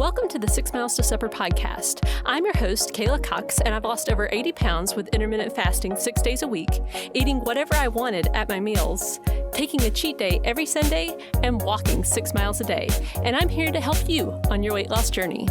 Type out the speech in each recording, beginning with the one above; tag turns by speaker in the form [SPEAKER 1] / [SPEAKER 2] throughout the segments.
[SPEAKER 1] Welcome to the 6 Miles to Supper podcast. I'm your host, Kayla Cox, and I've lost over 80 pounds with intermittent fasting 6 days a week, eating whatever I wanted at my meals, taking a cheat day every Sunday, and walking 6 miles a day. And I'm here to help you on your weight loss journey.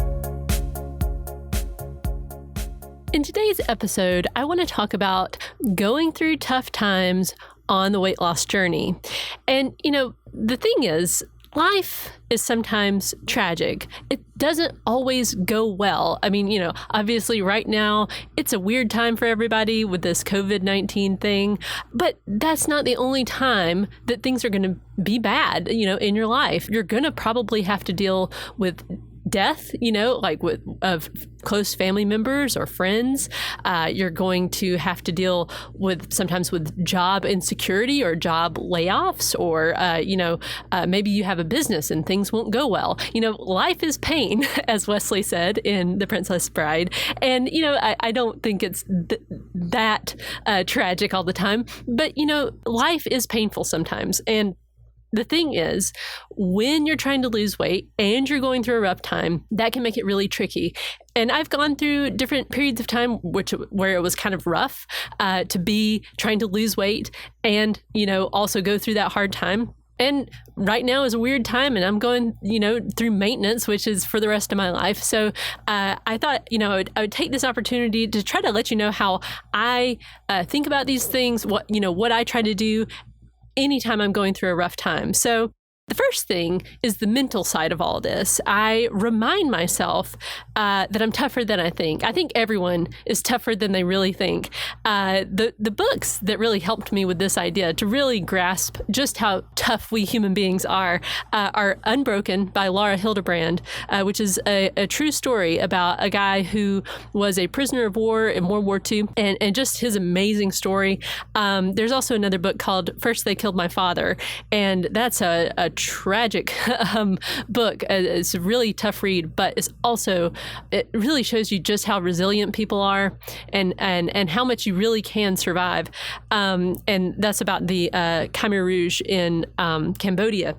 [SPEAKER 1] In today's episode, I want to talk about going through tough times on the weight loss journey. And, the thing is, life is sometimes tragic. It doesn't always go well. I mean, obviously right now it's a weird time for everybody with this COVID-19 thing, but that's not the only time that things are going to be bad, in your life. You're going to probably have to deal with death, like of close family members or friends. You're going to have to deal with sometimes with job insecurity or job layoffs, or, maybe you have a business and things won't go well. Life is pain, as Wesley said in The Princess Bride. And, I don't think it's that tragic all the time, but, life is painful sometimes. And the thing is, when you're trying to lose weight and you're going through a rough time, that can make it really tricky. And I've gone through different periods of time where it was kind of rough to be trying to lose weight and, also go through that hard time. And right now is a weird time, and I'm going, through maintenance, which is for the rest of my life. So I thought, I would take this opportunity to try to let you know how I think about these things, what I try to do anytime I'm going through a rough time. So the first thing is the mental side of all this. I remind myself that I'm tougher than I think. I think everyone is tougher than they really think. The books that really helped me with this idea to really grasp just how tough we human beings are Unbroken by Laura Hildebrand, which is a true story about a guy who was a prisoner of war in World War II, and just his amazing story. There's also another book called First They Killed My Father, and that's a tragic book. It's a really tough read, but it really shows you just how resilient people are and how much you really can survive. And that's about the Khmer Rouge in Cambodia.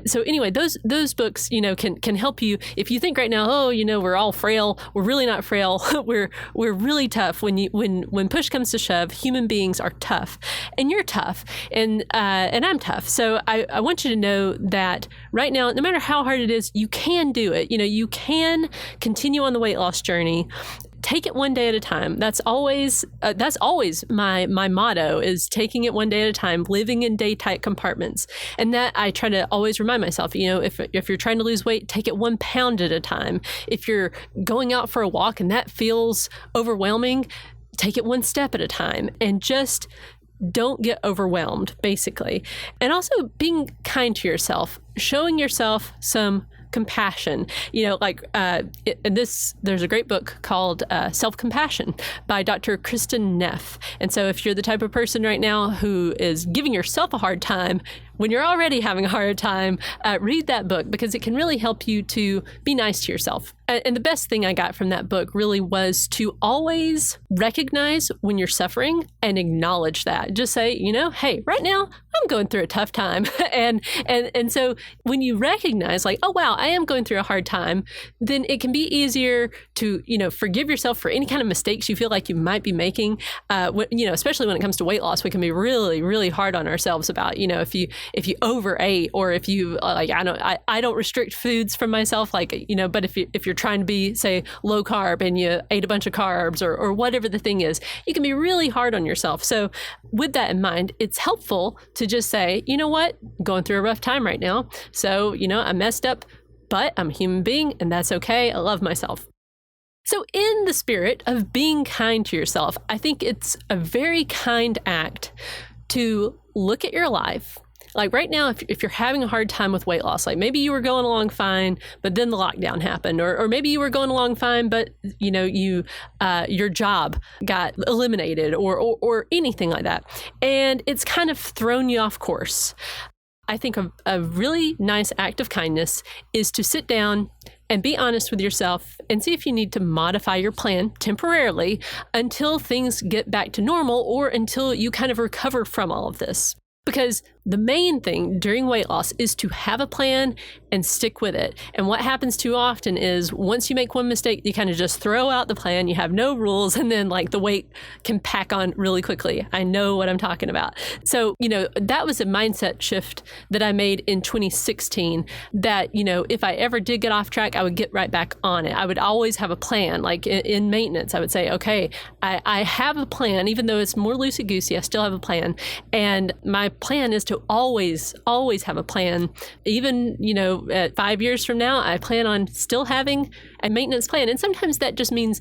[SPEAKER 1] So anyway, those books, can help you. If you think right now, we're all frail, we're really not frail. we're really tough. When push comes to shove, human beings are tough, and you're tough, and I'm tough. So I want you to know that right now, no matter how hard it is, you can do it. You can continue on the weight loss journey. Take it one day at a time. That's always my motto, is taking it one day at a time, living in day tight compartments. And that I try to always remind myself, if you're trying to lose weight, take it 1 pound at a time. If you're going out for a walk and that feels overwhelming, take it 1 step at a time, and just don't get overwhelmed, basically. And also being kind to yourself, showing yourself some compassion. There's a great book called Self-Compassion by Dr. Kristen Neff. And so if you're the type of person right now who is giving yourself a hard time when you're already having a hard time, read that book, because it can really help you to be nice to yourself. And the best thing I got from that book really was to always recognize when you're suffering and acknowledge that. Just say, hey, right now I'm going through a tough time. and so when you recognize, like, oh, wow, I am going through a hard time, then it can be easier to, forgive yourself for any kind of mistakes you feel like you might be making. Especially when it comes to weight loss, we can be really, really hard on ourselves about, if you overate, or if you I don't restrict foods from myself, but if you're trying to be, say, low carb and you ate a bunch of carbs or whatever the thing is, you can be really hard on yourself. So with that in mind, it's helpful to just say, you know what, I'm going through a rough time right now. So, I messed up, but I'm a human being, and that's okay. I love myself. So in the spirit of being kind to yourself, I think it's a very kind act to look at your life. Like right now, if you're having a hard time with weight loss, like maybe you were going along fine, but then the lockdown happened, or maybe you were going along fine, but your job got eliminated, or anything like that, and it's kind of thrown you off course. I think a really nice act of kindness is to sit down and be honest with yourself and see if you need to modify your plan temporarily until things get back to normal, or until you kind of recover from all of this. Because the main thing during weight loss is to have a plan and stick with it. And what happens too often is once you make one mistake, you kind of just throw out the plan, you have no rules, and then like the weight can pack on really quickly. I know what I'm talking about. So, that was a mindset shift that I made in 2016 that, if I ever did get off track, I would get right back on it. I would always have a plan. Like in maintenance, I would say, okay, I have a plan, even though it's more loosey-goosey, I still have a plan. And my plan is to always have a plan. Even, at 5 years from now, I plan on still having a maintenance plan. And sometimes that just means,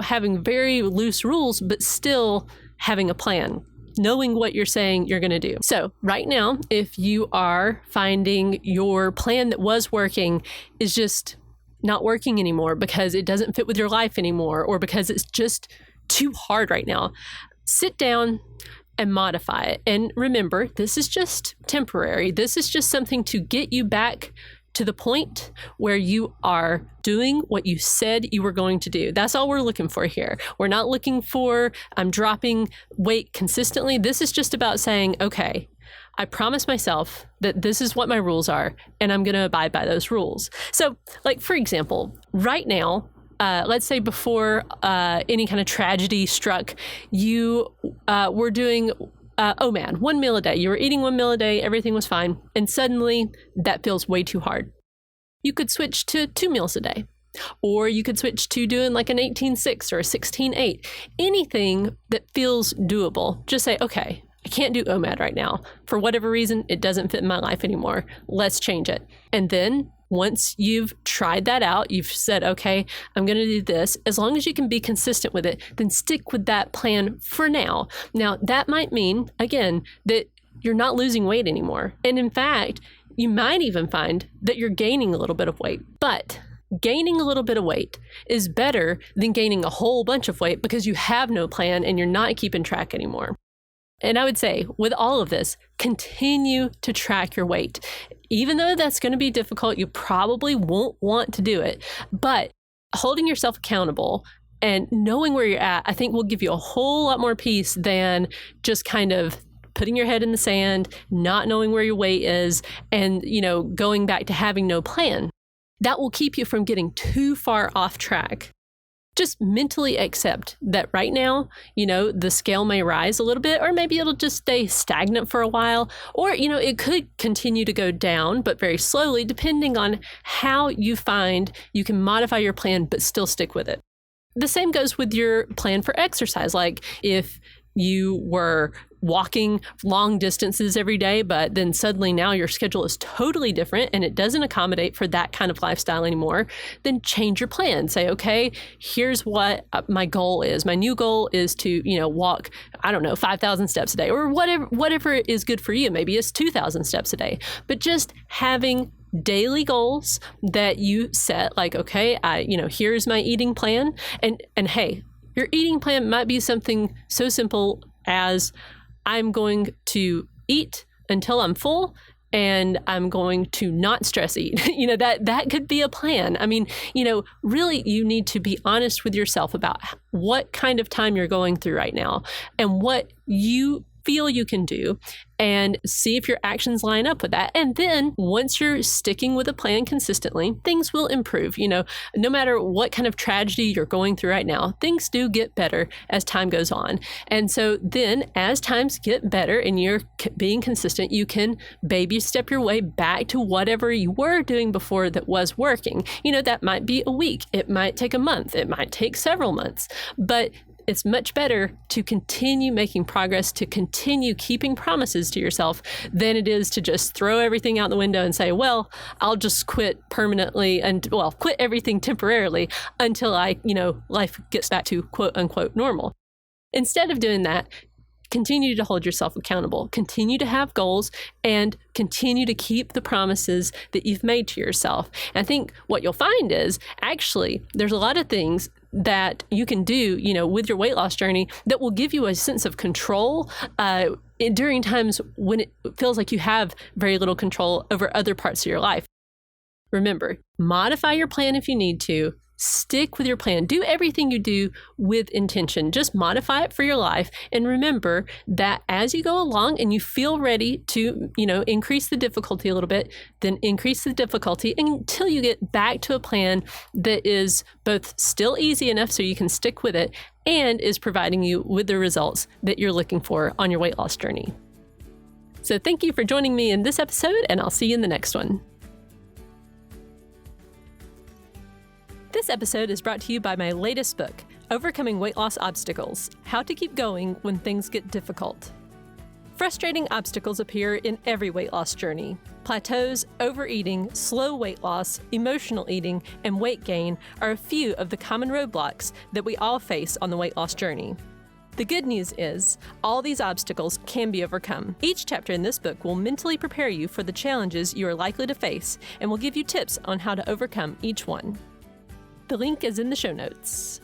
[SPEAKER 1] having very loose rules, but still having a plan, knowing what you're saying you're going to do. So right now, if you are finding your plan that was working is just not working anymore because it doesn't fit with your life anymore, or because it's just too hard right now, sit down and modify it. And remember, this is just temporary. This is just something to get you back to the point where you are doing what you said you were going to do. That's all we're looking for here. We're not looking for, I'm dropping weight consistently. This is just about saying, okay, I promise myself that this is what my rules are, and I'm going to abide by those rules. So, like, for example, right now, let's say before any kind of tragedy struck, you were doing OMAD, 1 meal a day. You were eating 1 meal a day, everything was fine, and suddenly that feels way too hard. You could switch to 2 meals a day, or you could switch to doing like an 18-6 or a 16-8. Anything that feels doable, just say, okay, I can't do OMAD right now. For whatever reason, it doesn't fit in my life anymore. Let's change it. And then once you've tried that out, you've said, okay, I'm going to do this. As long as you can be consistent with it, then stick with that plan for now. Now, that might mean, again, that you're not losing weight anymore. And in fact, you might even find that you're gaining a little bit of weight. But gaining a little bit of weight is better than gaining a whole bunch of weight because you have no plan and you're not keeping track anymore. And I would say with all of this, continue to track your weight. Even though that's going to be difficult, you probably won't want to do it. But holding yourself accountable and knowing where you're at, I think will give you a whole lot more peace than just kind of putting your head in the sand, not knowing where your weight is, and, going back to having no plan. That will keep you from getting too far off track. Just mentally accept that right now, the scale may rise a little bit, or maybe it'll just stay stagnant for a while, or, it could continue to go down, but very slowly, depending on how you find you can modify your plan, but still stick with it. The same goes with your plan for exercise. Like if you were walking long distances every day, but then suddenly now your schedule is totally different and it doesn't accommodate for that kind of lifestyle anymore, then change your plan. Say, okay, here's what my goal is. My new goal is to, walk, 5,000 steps a day, or whatever is good for you. Maybe it's 2,000 steps a day, but just having daily goals that you set, like, okay, here's my eating plan. And hey, your eating plan might be something so simple as I'm going to eat until I'm full and I'm going to not stress eat. That could be a plan. I mean, really you need to be honest with yourself about what kind of time you're going through right now and what you feel you can do, and see if your actions line up with that. And then once you're sticking with a plan consistently, things will improve. No matter what kind of tragedy you're going through right now, things do get better as time goes on. And so then as times get better and you're being consistent, you can baby step your way back to whatever you were doing before that was working. That might be a week. It might take a month. It might take several months. But it's much better to continue making progress, to continue keeping promises to yourself, than it is to just throw everything out the window and say, well, I'll just quit permanently and, quit everything temporarily until life gets back to quote unquote normal. Instead of doing that, continue to hold yourself accountable, continue to have goals, and continue to keep the promises that you've made to yourself. And I think what you'll find is actually there's a lot of things that you can do, with your weight loss journey that will give you a sense of control during times when it feels like you have very little control over other parts of your life. Remember, modify your plan if you need to, Stick with your plan. Do everything you do with intention. Just modify it for your life. And remember that as you go along and you feel ready to, increase the difficulty a little bit, then increase the difficulty until you get back to a plan that is both still easy enough so you can stick with it and is providing you with the results that you're looking for on your weight loss journey. So thank you for joining me in this episode, and I'll see you in the next one. This episode is brought to you by my latest book, Overcoming Weight Loss Obstacles: How to Keep Going When Things Get Difficult. Frustrating obstacles appear in every weight loss journey. Plateaus, overeating, slow weight loss, emotional eating, and weight gain are a few of the common roadblocks that we all face on the weight loss journey. The good news is, all these obstacles can be overcome. Each chapter in this book will mentally prepare you for the challenges you are likely to face and will give you tips on how to overcome each one. The link is in the show notes.